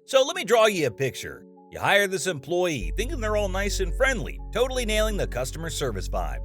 So let me draw you a picture. You hire this employee, thinking they're all nice and friendly, totally nailing the customer service vibe.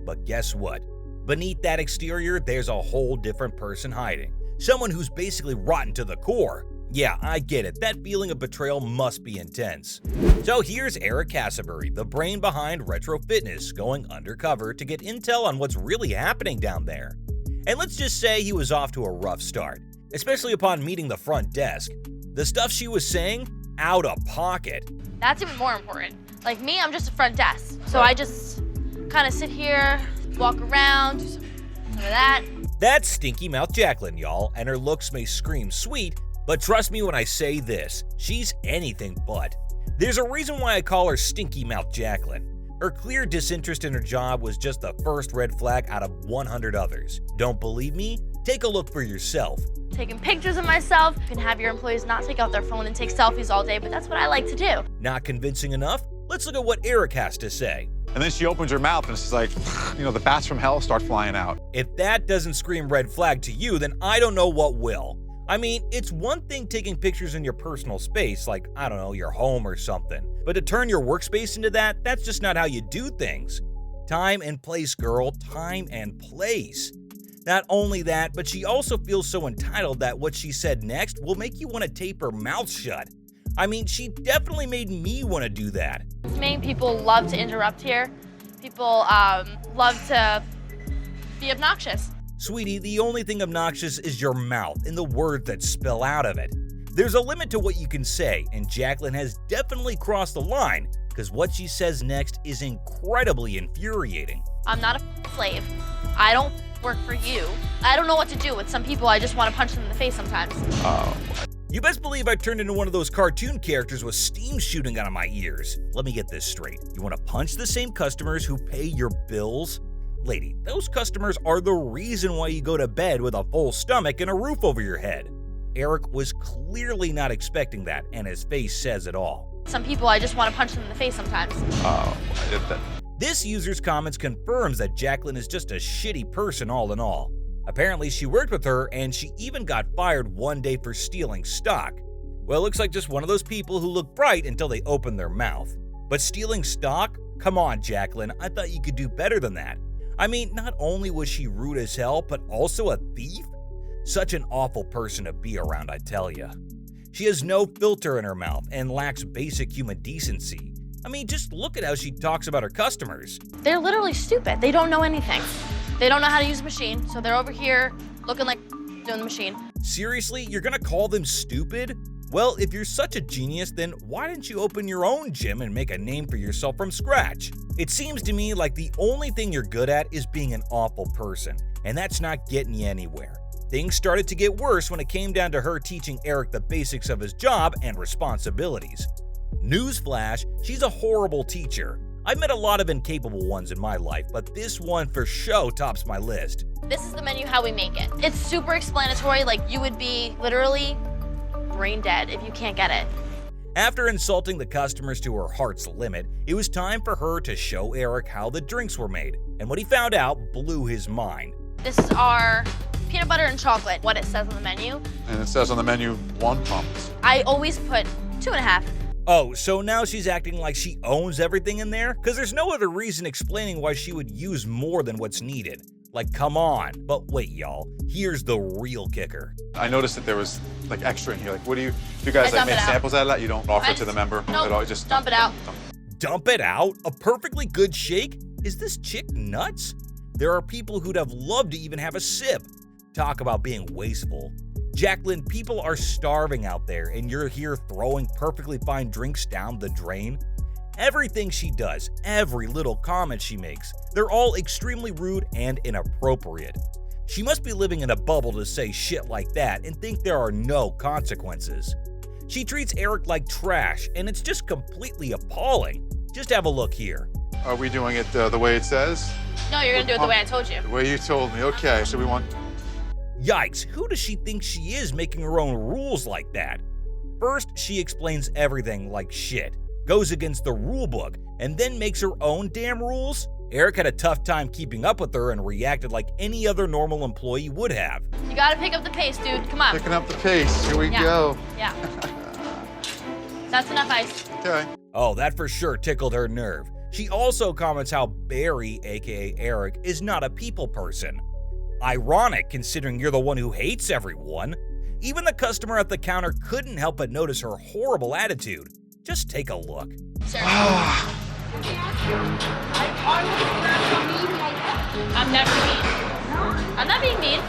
But guess what? Beneath that exterior, there's a whole different person hiding. Someone who's basically rotten to the core. Yeah, I get it, that feeling of betrayal must be intense. So here's Eric Cassabury, the brain behind Retro Fitness, going undercover to get intel on what's really happening down there. And let's just say he was off to a rough start, especially upon meeting the front desk. The stuff she was saying, out of pocket. That's even more important. Like me, I'm just a front desk. So I just kind of sit here, walk around, do some of that. That's Stinky Mouth Jacqueline, y'all, and her looks may scream sweet, but trust me when I say this, she's anything but. There's a reason why I call her Stinky Mouth Jacqueline. Her clear disinterest in her job was just the first red flag out of 100 others. Don't believe me? Take a look for yourself. Taking pictures of myself. You can have your employees not take out their phone and take selfies all day, but that's what I like to do. Not convincing enough? Let's look at what Eric has to say. And then she opens her mouth and it's like, the bats from hell start flying out. If that doesn't scream red flag to you, then I don't know what will. I mean, it's one thing taking pictures in your personal space, like, I don't know, your home or something. But to turn your workspace into that, that's just not how you do things. Time and place, girl, time and place. Not only that, but she also feels so entitled that what she said next will make you want to tape her mouth shut. I mean, she definitely made me want to do that. Main people love to interrupt here. People love to be obnoxious. Sweetie, the only thing obnoxious is your mouth and the words that spill out of it. There's a limit to what you can say, and Jacqueline has definitely crossed the line, because what she says next is incredibly infuriating. I'm not a slave. I don't work for you. I don't know what to do with some people. I just want to punch them in the face sometimes. You best believe I turned into one of those cartoon characters with steam shooting out of my ears. Let me get this straight. You want to punch the same customers who pay your bills? Lady, those customers are the reason why you go to bed with a full stomach and a roof over your head. Eric was clearly not expecting that, and his face says it all. Some people, I just want to punch them in the face sometimes. This user's comments confirms that Jacqueline is just a shitty person all in all. Apparently, she worked with her, and she even got fired one day for stealing stock. Well, it looks like just one of those people who look bright until they open their mouth. But stealing stock? Come on, Jacqueline, I thought you could do better than that. I mean, not only was she rude as hell, but also a thief? Such an awful person to be around, I tell ya. She has no filter in her mouth and lacks basic human decency. I mean, just look at how she talks about her customers. They're literally stupid. They don't know anything. They don't know how to use a machine, so they're over here looking like doing the machine. Seriously, you're gonna call them stupid? Well, if you're such a genius, then why didn't you open your own gym and make a name for yourself from scratch? It seems to me like the only thing you're good at is being an awful person, and that's not getting you anywhere. Things started to get worse when it came down to her teaching Eric the basics of his job and responsibilities. Newsflash, she's a horrible teacher. I've met a lot of incapable ones in my life, but this one for show tops my list. This is the menu, how we make it. It's super explanatory, like you would be literally brain dead if you can't get it. After insulting the customers to her heart's limit, it was time for her to show Eric how the drinks were made, and what he found out blew his mind. This is our peanut butter and chocolate, what it says on the menu. And it says on the menu, 1 pump. I always put 2.5. Oh, so now she's acting like she owns everything in there? Because there's no other reason explaining why she would use more than what's needed. Like, come on. But wait, y'all. Here's the real kicker. I noticed that there was like extra in here. Like, what do you guys like make samples out of that? You don't offer it to the member at all? You just dump it out. Dump it out? A perfectly good shake? Is this chick nuts? There are people who'd have loved to even have a sip. Talk about being wasteful. Jacqueline, people are starving out there, and you're here throwing perfectly fine drinks down the drain? Everything she does, every little comment she makes, they're all extremely rude and inappropriate. She must be living in a bubble to say shit like that and think there are no consequences. She treats Eric like trash, and it's just completely appalling. Just have a look here. Are we doing it the way it says? No, you're gonna do it the way I told you. The way you told me. Okay, so we want... Yikes, who does she think she is making her own rules like that? First, she explains everything like shit, goes against the rule book, and then makes her own damn rules? Eric had a tough time keeping up with her and reacted like any other normal employee would have. You gotta pick up the pace, dude. Come on. Picking up the pace. Here we go. Yeah. That's enough ice. Okay. Oh, that for sure tickled her nerve. She also comments how Barry, aka Eric, is not a people person. Ironic considering you're the one who hates everyone. Even the customer at the counter couldn't help but notice her horrible attitude. Just take a look. I'm never mean. I'm not being mean.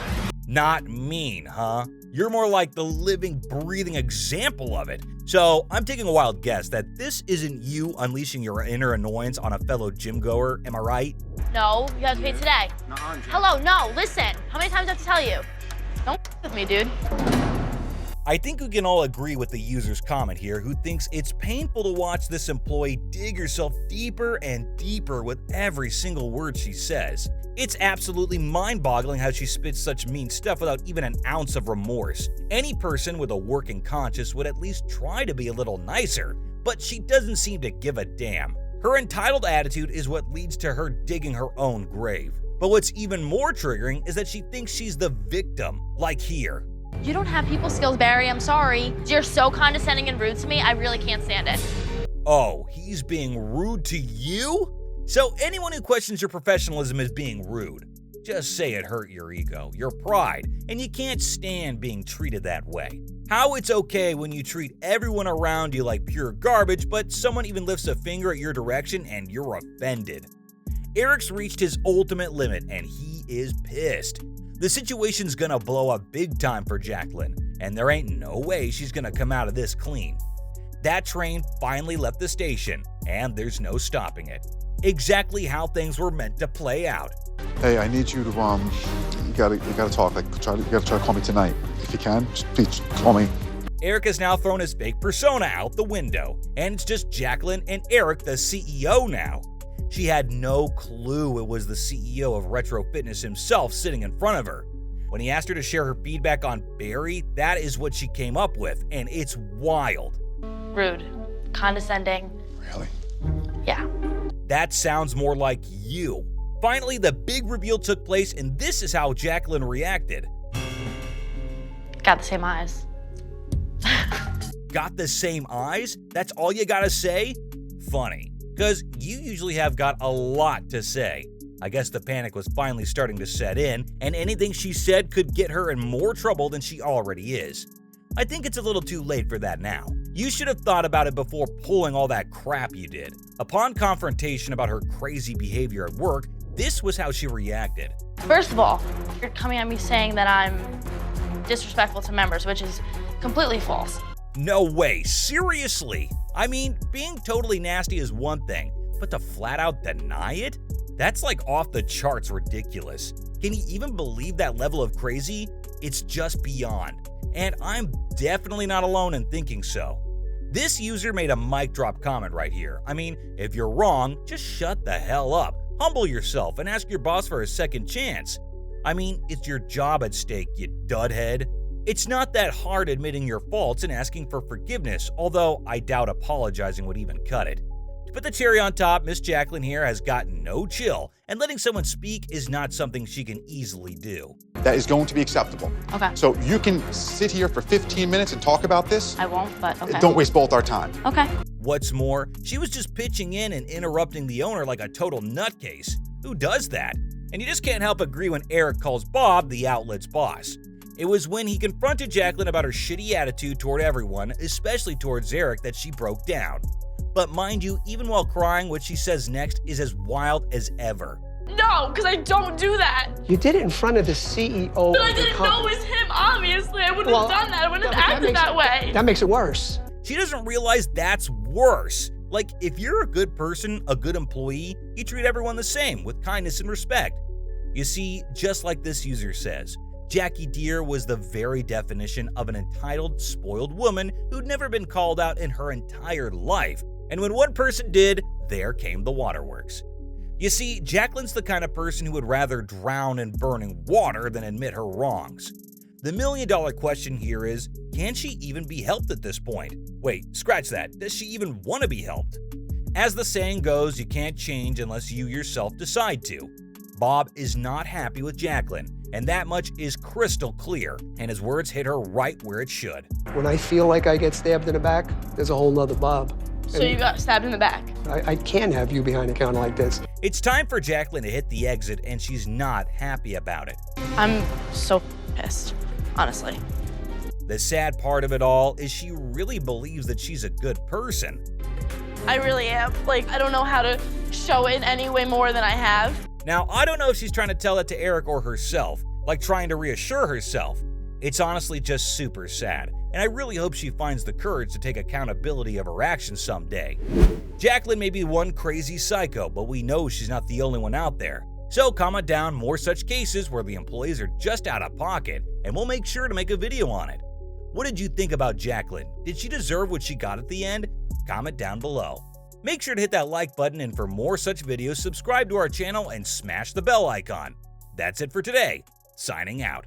Not mean, huh? You're more like the living, breathing example of it. So I'm taking a wild guess that this isn't you unleashing your inner annoyance on a fellow gym goer, am I right? No, you have to pay today. Hello, no, listen. How many times do I have to tell you? Don't with me, dude. I think we can all agree with the user's comment here, who thinks it's painful to watch this employee dig herself deeper and deeper with every single word she says. It's absolutely mind-boggling how she spits such mean stuff without even an ounce of remorse. Any person with a working conscience would at least try to be a little nicer, but she doesn't seem to give a damn. Her entitled attitude is what leads to her digging her own grave. But what's even more triggering is that she thinks she's the victim, like here. You don't have people skills, Barry. I'm sorry. You're so condescending and rude to me. I really can't stand it. Oh, he's being rude to you? So anyone who questions your professionalism is being rude. Just say it hurt your ego, your pride, and you can't stand being treated that way. How it's okay when you treat everyone around you like pure garbage, but someone even lifts a finger at your direction and you're offended. Eric's reached his ultimate limit and he is pissed. The situation's gonna blow up big time for Jacqueline, and there ain't no way she's gonna come out of this clean. That train finally left the station, and there's no stopping it. Exactly how things were meant to play out. Hey, I need you to you gotta talk. Like, you gotta try to call me tonight if you can. Just please call me. Eric has now thrown his fake persona out the window, and it's just Jacqueline and Eric, the CEO, now. She had no clue it was the CEO of Retro Fitness himself sitting in front of her. When he asked her to share her feedback on Barry, that is what she came up with, and it's wild. Rude. Condescending. Really? Yeah. That sounds more like you. Finally, the big reveal took place, and this is how Jacqueline reacted. Got the same eyes. Got the same eyes? That's all you gotta say? Funny. Because you usually have got a lot to say. I guess the panic was finally starting to set in, and anything she said could get her in more trouble than she already is. I think it's a little too late for that now. You should have thought about it before pulling all that crap you did. Upon confrontation about her crazy behavior at work, this was how she reacted. First of all, you're coming at me saying that I'm disrespectful to members, which is completely false. No way, seriously? I mean, being totally nasty is one thing, but to flat out deny it? That's like off the charts ridiculous. Can you even believe that level of crazy? It's just beyond. And I'm definitely not alone in thinking so. This user made a mic drop comment right here. I mean, if you're wrong, just shut the hell up, humble yourself, and ask your boss for a second chance. I mean, it's your job at stake, you dudhead. It's not that hard admitting your faults and asking for forgiveness, although I doubt apologizing would even cut it. To put the cherry on top, Miss Jacqueline here has got no chill, and letting someone speak is not something she can easily do. That is going to be acceptable. Okay. So you can sit here for 15 minutes and talk about this. I won't, but okay. Don't waste both our time. Okay. What's more, she was just pitching in and interrupting the owner like a total nutcase. Who does that? And you just can't help but agree when Eric calls Bob the outlet's boss. It was when he confronted Jacqueline about her shitty attitude toward everyone, especially towards Eric, that she broke down. But mind you, even while crying, what she says next is as wild as ever. No, because I don't do that. You did it in front of the CEO. But I didn't know it was him, obviously. I wouldn't have done that. I wouldn't have acted that way. That makes it worse. She doesn't realize that's worse. Like, if you're a good person, a good employee, you treat everyone the same, with kindness and respect. You see, just like this user says, Jackie Deere was the very definition of an entitled, spoiled woman who'd never been called out in her entire life. And when one person did, there came the waterworks. You see, Jacqueline's the kind of person who would rather drown in burning water than admit her wrongs. The million-dollar question here is, can she even be helped at this point? Wait, scratch that. Does she even want to be helped? As the saying goes, you can't change unless you yourself decide to. Bob is not happy with Jacqueline, And that much is crystal clear, and his words hit her right where it should. When I feel like I get stabbed in the back, there's a whole nother Bob. So you got stabbed in the back? I can't have you behind a counter like this. It's time for Jacqueline to hit the exit, and she's not happy about it. I'm so pissed, honestly. The sad part of it all is she really believes that she's a good person. I really am. Like, I don't know how to show it in any way more than I have. Now, I don't know if she's trying to tell that to Eric or herself, like trying to reassure herself. It's honestly just super sad, and I really hope she finds the courage to take accountability of her actions someday. Jacqueline may be one crazy psycho, but we know she's not the only one out there. So comment down more such cases where the employees are just out of pocket, and we'll make sure to make a video on it. What did you think about Jacqueline? Did she deserve what she got at the end? Comment down below. Make sure to hit that like button, and for more such videos, subscribe to our channel and smash the bell icon. That's it for today. Signing out.